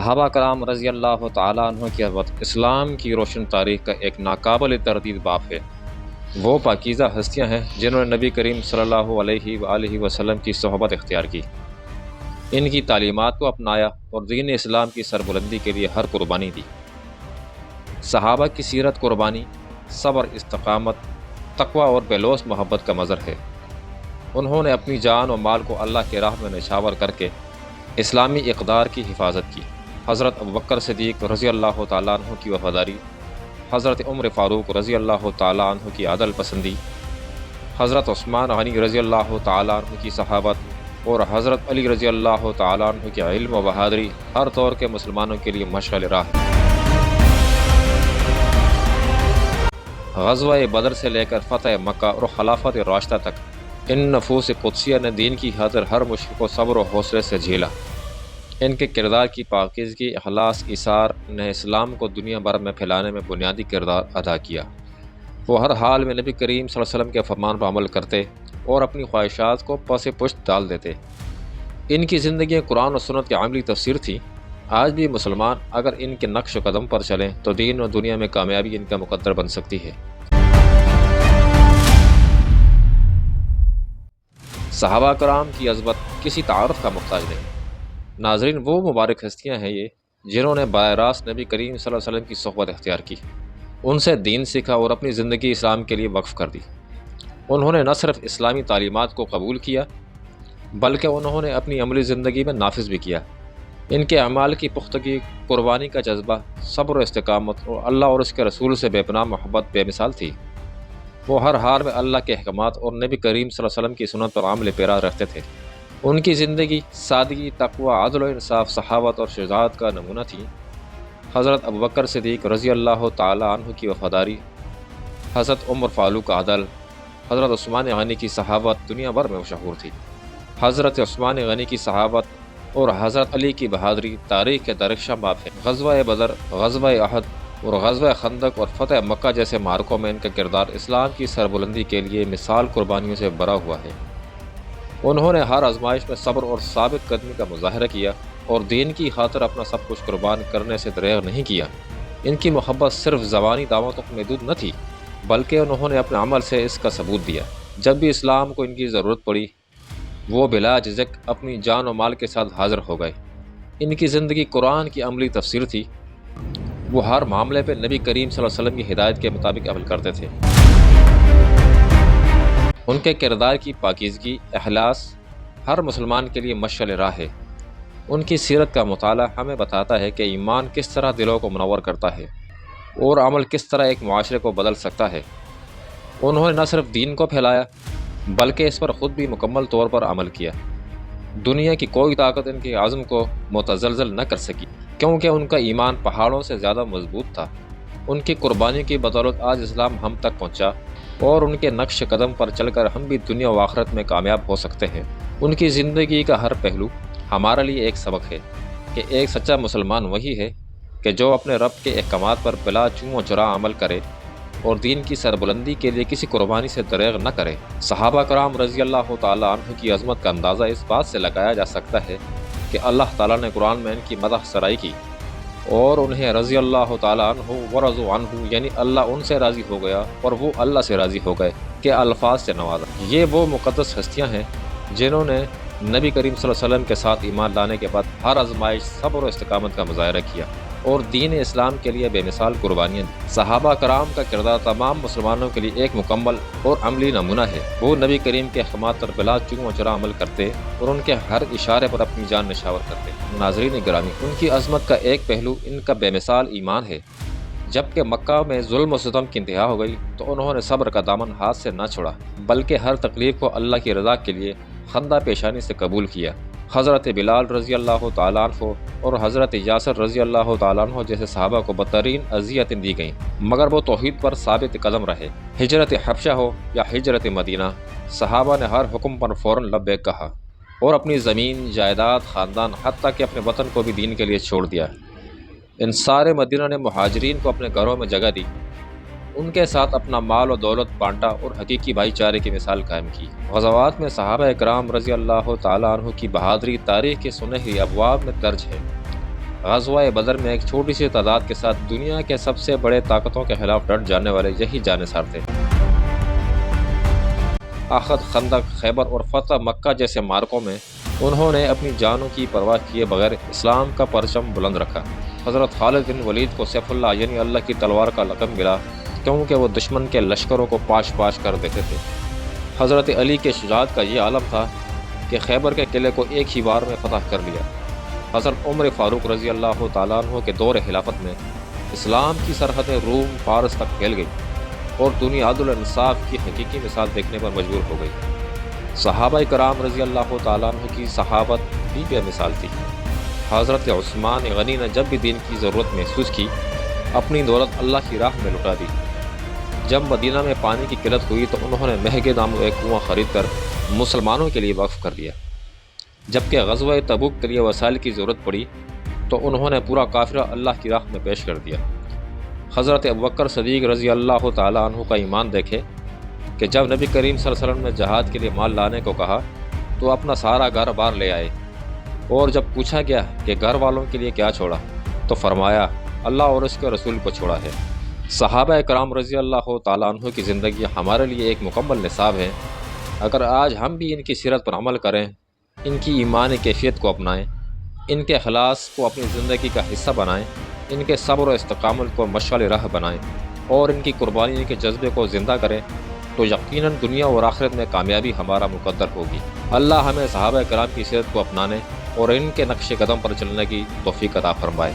صحابہ کرام رضی اللہ تعالیٰ عنہ کی عظمت اسلام کی روشن تاریخ کا ایک ناقابل تردید باب ہے۔ وہ پاکیزہ ہستیاں ہیں جنہوں نے نبی کریم صلی اللہ علیہ وآلہ وسلم کی صحبت اختیار کی، ان کی تعلیمات کو اپنایا اور دین اسلام کی سربلندی کے لیے ہر قربانی دی۔ صحابہ کی سیرت قربانی، صبر، استقامت، تقوی اور بے لوث محبت کا مظہر ہے۔ انہوں نے اپنی جان و مال کو اللہ کے راہ میں نچھاور کر کے اسلامی اقدار کی حفاظت کی۔ حضرت ابوبکر صدیق رضی اللہ تعالیٰ عنہ کی وفاداری، حضرت عمر فاروق رضی اللہ تعالیٰ عنہ کی عدل پسندی، حضرت عثمان غنی رضی اللہ تعالیٰ عنہ کی صحابت اور حضرت علی رضی اللہ تعالیٰ عنہ کی علم و بہادری ہر دور کے مسلمانوں کے لیے مشعل راہ ہے۔ غزوہ بدر سے لے کر فتح مکہ اور خلافت راشدہ تک ان نفوس قدسیہ نے دین کی خاطر ہر مشکل کو صبر و حوصلے سے جھیلا۔ ان کے کردار کی پاکیزگی، اخلاص، ایثار نے اسلام کو دنیا بھر میں پھیلانے میں بنیادی کردار ادا کیا۔ وہ ہر حال میں نبی کریم صلی اللہ علیہ وسلم کے فرمان پر عمل کرتے اور اپنی خواہشات کو پس پشت ڈال دیتے۔ ان کی زندگی قرآن و سنت کی عملی تفسیر تھی۔ آج بھی مسلمان اگر ان کے نقش و قدم پر چلیں تو دین و دنیا میں کامیابی ان کا مقدر بن سکتی ہے۔ صحابہ کرام کی عظمت کسی تعارف کا محتاج نہیں۔ ناظرین، وہ مبارک ہستیاں ہیں یہ جنہوں نے براہ راست نبی کریم صلی اللہ علیہ وسلم کی صحبت اختیار کی، ان سے دین سیکھا اور اپنی زندگی اسلام کے لیے وقف کر دی۔ انہوں نے نہ صرف اسلامی تعلیمات کو قبول کیا بلکہ انہوں نے اپنی عملی زندگی میں نافذ بھی کیا۔ ان کے اعمال کی پختگی، قربانی کا جذبہ، صبر و استقامت اور اللہ اور اس کے رسول سے بے پناہ محبت بے مثال تھی۔ وہ ہر حال میں اللہ کے احکامات اور نبی کریم صلی اللہ علیہ وسلم کی سنت پر عمل پیرا رکھتے تھے۔ ان کی زندگی سادگی، تقوی، عدل و انصاف، سخاوت اور شجاعت کا نمونہ تھی۔ حضرت ابوبکر صدیق رضی اللہ تعالیٰ عنہ کی وفاداری، حضرت عمر فاروق کا عدل، حضرت عثمان غنی کی صحابت دنیا بھر میں مشہور تھی۔ حضرت عثمان غنی کی صحابت اور حضرت علی کی بہادری تاریخ کے درخشاں باب ہے۔ غزوہ بدر، غزوہ احد اور غزوہ خندق اور فتح مکہ جیسے معرکوں میں ان کا کردار اسلام کی سربلندی کے لیے مثال قربانیوں سے بھرا ہوا ہے۔ انہوں نے ہر آزمائش میں صبر اور ثابت قدمی کا مظاہرہ کیا اور دین کی خاطر اپنا سب کچھ قربان کرنے سے دریغ نہیں کیا۔ ان کی محبت صرف زبانی دعووں تک محدود نہ تھی بلکہ انہوں نے اپنے عمل سے اس کا ثبوت دیا۔ جب بھی اسلام کو ان کی ضرورت پڑی وہ بلا جھجک اپنی جان و مال کے ساتھ حاضر ہو گئے۔ ان کی زندگی قرآن کی عملی تفسیر تھی۔ وہ ہر معاملے پہ نبی کریم صلی اللہ علیہ وسلم کی ہدایت کے مطابق عمل کرتے تھے۔ ان کے کردار کی پاکیزگی، اخلاص ہر مسلمان کے لیے مشعل راہ ہے۔ ان کی سیرت کا مطالعہ ہمیں بتاتا ہے کہ ایمان کس طرح دلوں کو منور کرتا ہے اور عمل کس طرح ایک معاشرے کو بدل سکتا ہے۔ انہوں نے نہ صرف دین کو پھیلایا بلکہ اس پر خود بھی مکمل طور پر عمل کیا۔ دنیا کی کوئی طاقت ان کے عزم کو متزلزل نہ کر سکی کیونکہ ان کا ایمان پہاڑوں سے زیادہ مضبوط تھا۔ ان کی قربانی کی بدولت آج اسلام ہم تک پہنچا اور ان کے نقش قدم پر چل کر ہم بھی دنیا و آخرت میں کامیاب ہو سکتے ہیں۔ ان کی زندگی کا ہر پہلو ہمارے لیے ایک سبق ہے کہ ایک سچا مسلمان وہی ہے کہ جو اپنے رب کے احکامات پر بلا چوں و چرا عمل کرے اور دین کی سربلندی کے لیے کسی قربانی سے دریغ نہ کرے۔ صحابہ کرام رضی اللہ تعالیٰ عنہ کی عظمت کا اندازہ اس بات سے لگایا جا سکتا ہے کہ اللہ تعالیٰ نے قرآن میں ان کی مدح سرائی کی اور انہیں رضی اللہ تعالیٰ عنہ ورضوا عنہ یعنی اللہ ان سے راضی ہو گیا اور وہ اللہ سے راضی ہو گئے کہ الفاظ سے نوازا۔ یہ وہ مقدس ہستیاں ہیں جنہوں نے نبی کریم صلی اللہ علیہ وسلم کے ساتھ ایمان لانے کے بعد ہر آزمائش صبر و استقامت کا مظاہرہ کیا اور دین اسلام کے لیے بے مثال قربانیاں دی۔ صحابہ کرام کا کردار تمام مسلمانوں کے لیے ایک مکمل اور عملی نمونہ ہے۔ وہ نبی کریم کے احکامات پر بلا چوں و چرا عمل کرتے اور ان کے ہر اشارے پر اپنی جان نشاور کرتے۔ ناظرین گرامی، ان کی عظمت کا ایک پہلو ان کا بے مثال ایمان ہے۔ جبکہ مکہ میں ظلم و ستم کی انتہا ہو گئی تو انہوں نے صبر کا دامن ہاتھ سے نہ چھوڑا بلکہ ہر تکلیف کو اللہ کی رضا کے لیے خندہ پیشانی سے قبول کیا۔ حضرت بلال رضی اللہ تعالیٰ عنہ اور حضرت یاسر رضی اللہ تعالیٰ عنہ جیسے صحابہ کو بدترین اذیتیں دی گئیں مگر وہ توحید پر ثابت قدم رہے۔ ہجرت حبشہ ہو یا ہجرت مدینہ، صحابہ نے ہر حکم پر فوراً لبیک کہا اور اپنی زمین، جائیداد، خاندان حتیٰ کہ اپنے وطن کو بھی دین کے لیے چھوڑ دیا۔ انصار مدینہ نے مہاجرین کو اپنے گھروں میں جگہ دی، ان کے ساتھ اپنا مال و دولت بانٹا اور حقیقی بھائی چارے کی مثال قائم کی۔ غزوات میں صحابہ کرام رضی اللہ تعالیٰ عنہ کی بہادری تاریخ کے سنہری ابواب میں درج ہے۔ غزوہ بدر میں ایک چھوٹی سی تعداد کے ساتھ دنیا کے سب سے بڑے طاقتوں کے خلاف ڈٹ جانے والے یہی جانثار تھے۔ احد، خندق، خیبر اور فتح مکہ جیسے معرکوں میں انہوں نے اپنی جانوں کی پرواہ کیے بغیر اسلام کا پرچم بلند رکھا۔ حضرت خالد بن ولید کو سیف اللہ یعنی اللہ کی تلوار کا لقب ملا کیونکہ وہ دشمن کے لشکروں کو پاش پاش کر دیتے تھے۔ حضرت علی کے شجاعت کا یہ عالم تھا کہ خیبر کے قلعے کو ایک ہی بار میں فتح کر لیا۔ حضرت عمر فاروق رضی اللہ تعالیٰ عنہ کے دور خلافت میں اسلام کی سرحدیں روم، فارس تک پھیل گئی اور دنیا عدل و انصاف کی حقیقی مثال دیکھنے پر مجبور ہو گئی۔ صحابہ کرام رضی اللہ تعالیٰ عنہ کی صحابت بھی بے مثال تھی۔ حضرت عثمان غنی نے جب بھی دین کی ضرورت محسوس کی اپنی دولت اللہ کی راہ میں لٹا دی۔ جب مدینہ میں پانی کی قلت ہوئی تو انہوں نے مہنگے داموں ایک کنواں خرید کر مسلمانوں کے لیے وقف کر دیا۔ جبکہ غزوہ تبوک کے لیے وسائل کی ضرورت پڑی تو انہوں نے پورا قافلہ اللہ کی راہ میں پیش کر دیا۔ حضرت ابوبکر صدیق رضی اللہ تعالیٰ عنہ کا ایمان دیکھے کہ جب نبی کریم صلی اللہ علیہ وسلم نے جہاد کے لیے مال لانے کو کہا تو اپنا سارا گھر بار لے آئے، اور جب پوچھا گیا کہ گھر والوں کے لیے کیا چھوڑا تو فرمایا اللہ اور اس کے رسول کو چھوڑا ہے۔ صحابہ کرام رضی اللہ تعالیٰ عنہ کی زندگی ہمارے لیے ایک مکمل نصاب ہے۔ اگر آج ہم بھی ان کی سیرت پر عمل کریں، ان کی ایمانی کیفیت کو اپنائیں، ان کے اخلاص کو اپنی زندگی کا حصہ بنائیں، ان کے صبر و استقامت کو مشعل راہ بنائیں اور ان کی قربانی کے جذبے کو زندہ کریں تو یقیناً دنیا اور آخرت میں کامیابی ہمارا مقدر ہوگی۔ اللہ ہمیں صحابہ کرام کی سیرت کو اپنانے اور ان کے نقش قدم پر چلنے کی توفیق عطا فرمائے۔